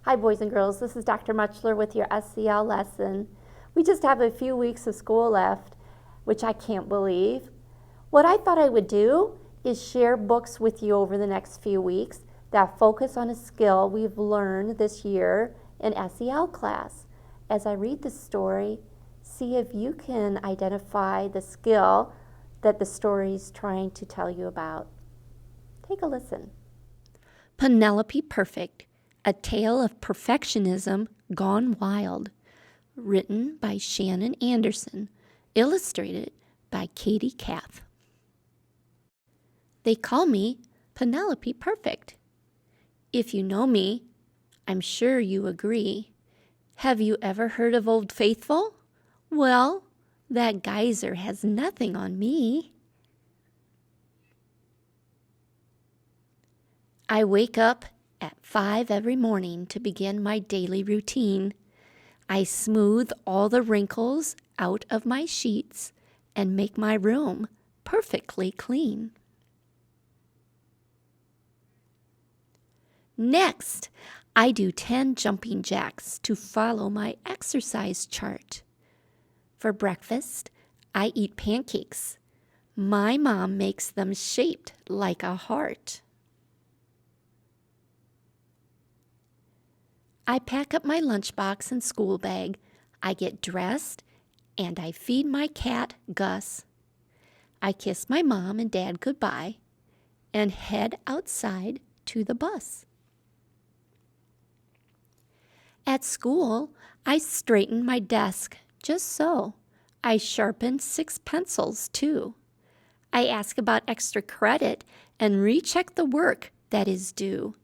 Hi, boys and girls. This is Dr. Muchler with your SEL lesson. We just have a few weeks of school left, which I can't believe. What I thought I would do is share books with you over the next few weeks that focus on a skill we've learned this year in SEL class. As I read the story, see if you can identify the skill that the story is trying to tell you about. Take a listen. Penelope Perfect, A Tale of Perfectionism Gone Wild. Written by Shannon Anderson. Illustrated by Katie Kath. They call me Penelope Perfect. If you know me, I'm sure you agree. Have you ever heard of Old Faithful? Well, that geyser has nothing on me. I wake up at 5 every morning to begin my daily routine. I smooth all the wrinkles out of my sheets and make my room perfectly clean. Next, I do 10 jumping jacks to follow my exercise chart. For breakfast, I eat pancakes. My mom makes them shaped like a heart. I pack up my lunchbox and school bag. I get dressed, and I feed my cat, Gus. I kiss my mom and dad goodbye and head outside to the bus. At school, I straighten my desk just so. I sharpen 6 pencils, too. I ask about extra credit and recheck the work that is due.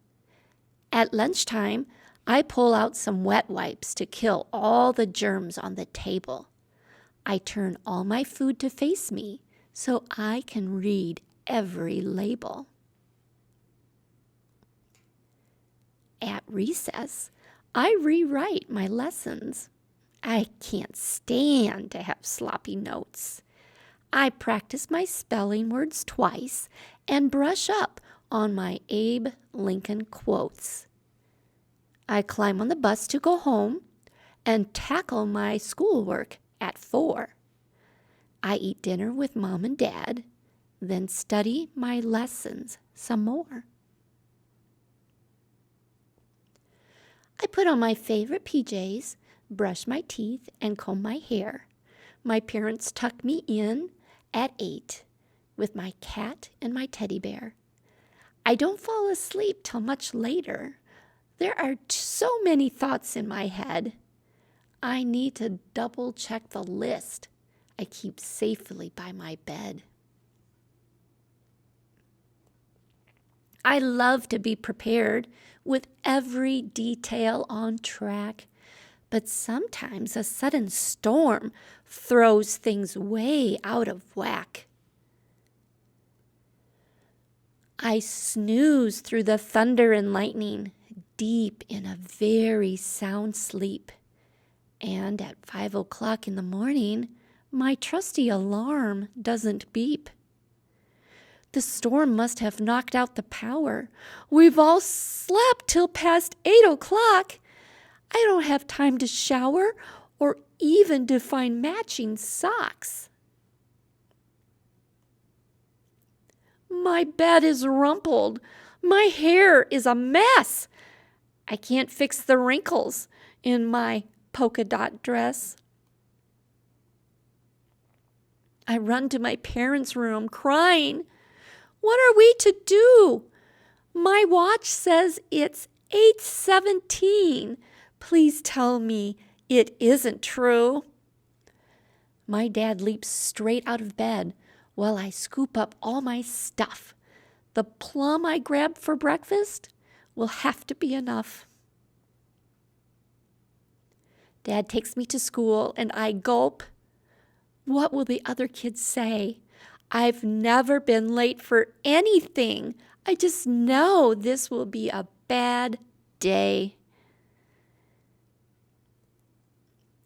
At lunchtime, I pull out some wet wipes to kill all the germs on the table. I turn all my food to face me so I can read every label. At recess, I rewrite my lessons. I can't stand to have sloppy notes. I practice my spelling words twice and brush up on my Abe Lincoln quotes. I climb on the bus to go home and tackle my schoolwork at 4. I eat dinner with Mom and Dad, then study my lessons some more. I put on my favorite PJs, brush my teeth, and comb my hair. My parents tuck me in at 8 with my cat and my teddy bear. I don't fall asleep till much later. There are so many thoughts in my head. I need to double check the list I keep safely by my bed. I love to be prepared with every detail on track, but sometimes a sudden storm throws things way out of whack. I snooze through the thunder and lightning, deep in a very sound sleep. And at 5 o'clock in the morning, my trusty alarm doesn't beep. The storm must have knocked out the power. We've all slept till past 8 o'clock. I don't have time to shower or even to find matching socks. My bed is rumpled. My hair is a mess. I can't fix the wrinkles in my polka dot dress. I run to my parents' room crying. What are we to do? My watch says it's 8:17. Please tell me it isn't true. My dad leaps straight out of bed while I scoop up all my stuff. The plum I grabbed for breakfast will have to be enough. Dad takes me to school and I gulp. What will the other kids say? I've never been late for anything. I just know this will be a bad day.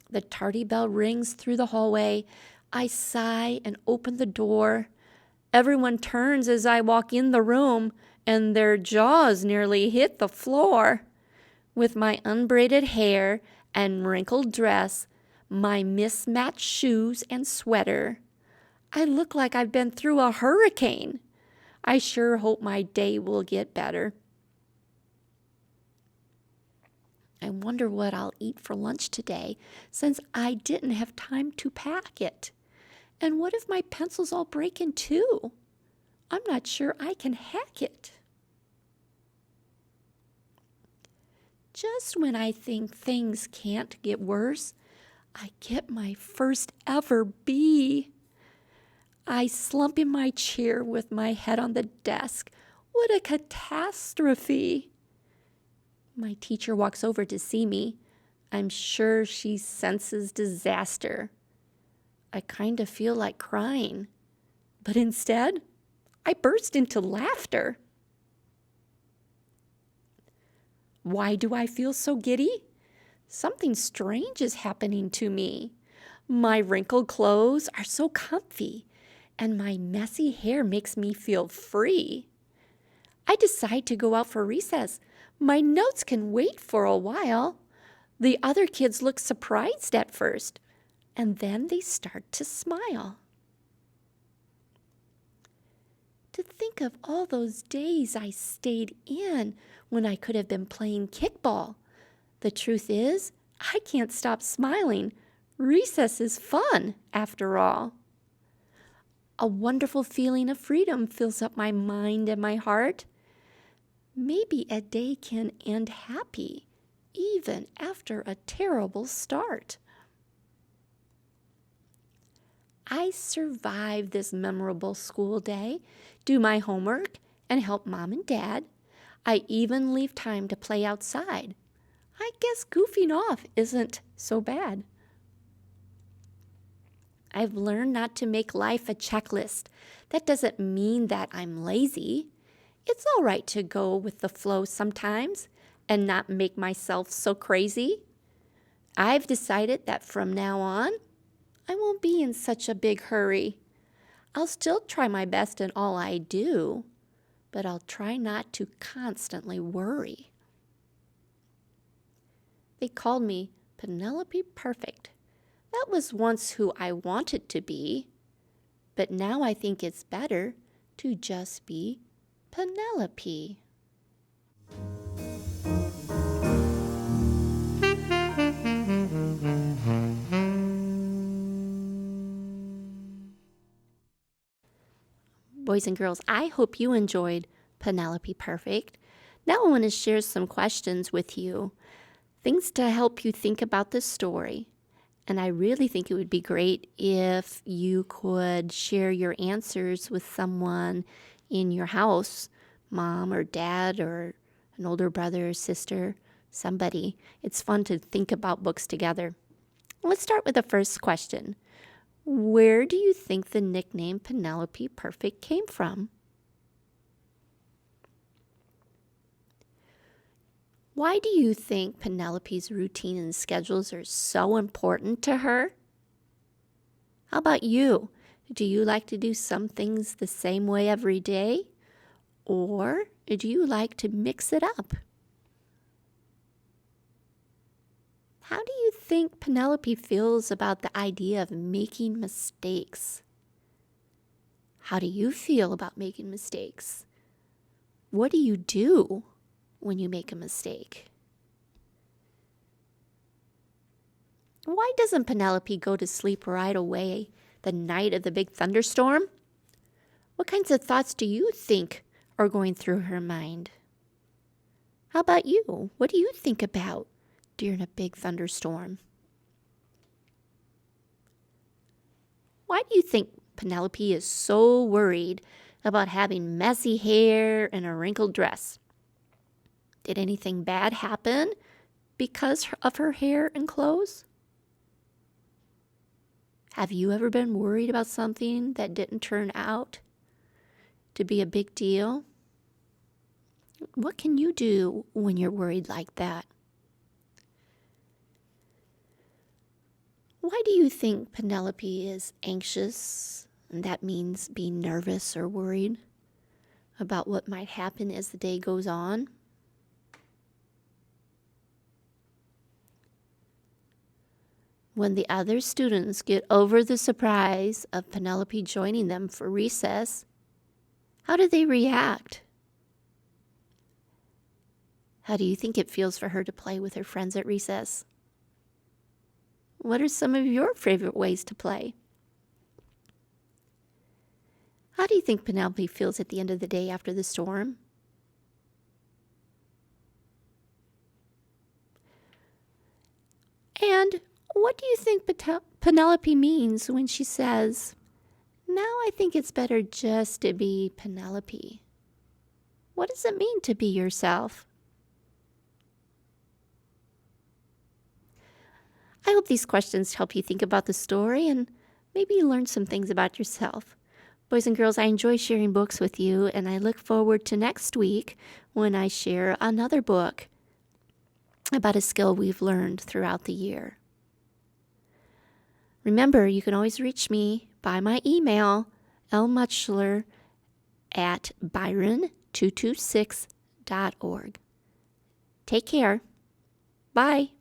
The tardy bell rings through the hallway. I sigh and open the door. Everyone turns as I walk in the room, and their jaws nearly hit the floor. With my unbraided hair and wrinkled dress, my mismatched shoes and sweater, I look like I've been through a hurricane. I sure hope my day will get better. I wonder what I'll eat for lunch today, since I didn't have time to pack it. And what if my pencils all break in two? I'm not sure I can hack it. Just when I think things can't get worse, I get my first ever B. I slump in my chair with my head on the desk. What a catastrophe! My teacher walks over to see me. I'm sure she senses disaster. I kind of feel like crying, but instead, I burst into laughter. Why do I feel so giddy? Something strange is happening to me. My wrinkled clothes are so comfy, and my messy hair makes me feel free. I decide to go out for recess. My notes can wait for a while. The other kids look surprised at first, and then they start to smile. To think of all those days I stayed in when I could have been playing kickball. The truth is, I can't stop smiling. Recess is fun, after all. A wonderful feeling of freedom fills up my mind and my heart. Maybe a day can end happy, even after a terrible start. I survived this memorable school day, do my homework, and help Mom and Dad. I even leave time to play outside. I guess goofing off isn't so bad. I've learned not to make life a checklist. That doesn't mean that I'm lazy. It's all right to go with the flow sometimes and not make myself so crazy. I've decided that from now on, I won't be in such a big hurry. I'll still try my best in all I do, but I'll try not to constantly worry. They called me Penelope Perfect. That was once who I wanted to be, but now I think it's better to just be Penelope. Boys and girls, I hope you enjoyed Penelope Perfect. Now I want to share some questions with you, things to help you think about this story. And I really think it would be great if you could share your answers with someone in your house, mom or dad or an older brother or sister, somebody. It's fun to think about books together. Let's start with the first question. Where do you think the nickname Penelope Perfect came from? Why do you think Penelope's routine and schedules are so important to her? How about you? Do you like to do some things the same way every day? Or do you like to mix it up? How do you think Penelope feels about the idea of making mistakes? How do you feel about making mistakes? What do you do when you make a mistake? Why doesn't Penelope go to sleep right away the night of the big thunderstorm? What kinds of thoughts do you think are going through her mind? How about you? What do you think about during a big thunderstorm? Why do you think Penelope is so worried about having messy hair and a wrinkled dress? Did anything bad happen because of her hair and clothes? Have you ever been worried about something that didn't turn out to be a big deal? What can you do when you're worried like that? Why do you think Penelope is anxious, and that means being nervous or worried about what might happen as the day goes on? When the other students get over the surprise of Penelope joining them for recess, how do they react? How do you think it feels for her to play with her friends at recess? What are some of your favorite ways to play? How do you think Penelope feels at the end of the day after the storm? And what do you think Penelope means when she says, "Now I think it's better just to be Penelope"? What does it mean to be yourself? I hope these questions help you think about the story and maybe learn some things about yourself. Boys and girls, I enjoy sharing books with you, and I look forward to next week when I share another book about a skill we've learned throughout the year. Remember, you can always reach me by my email, lmuchler@byron226.org. Take care. Bye.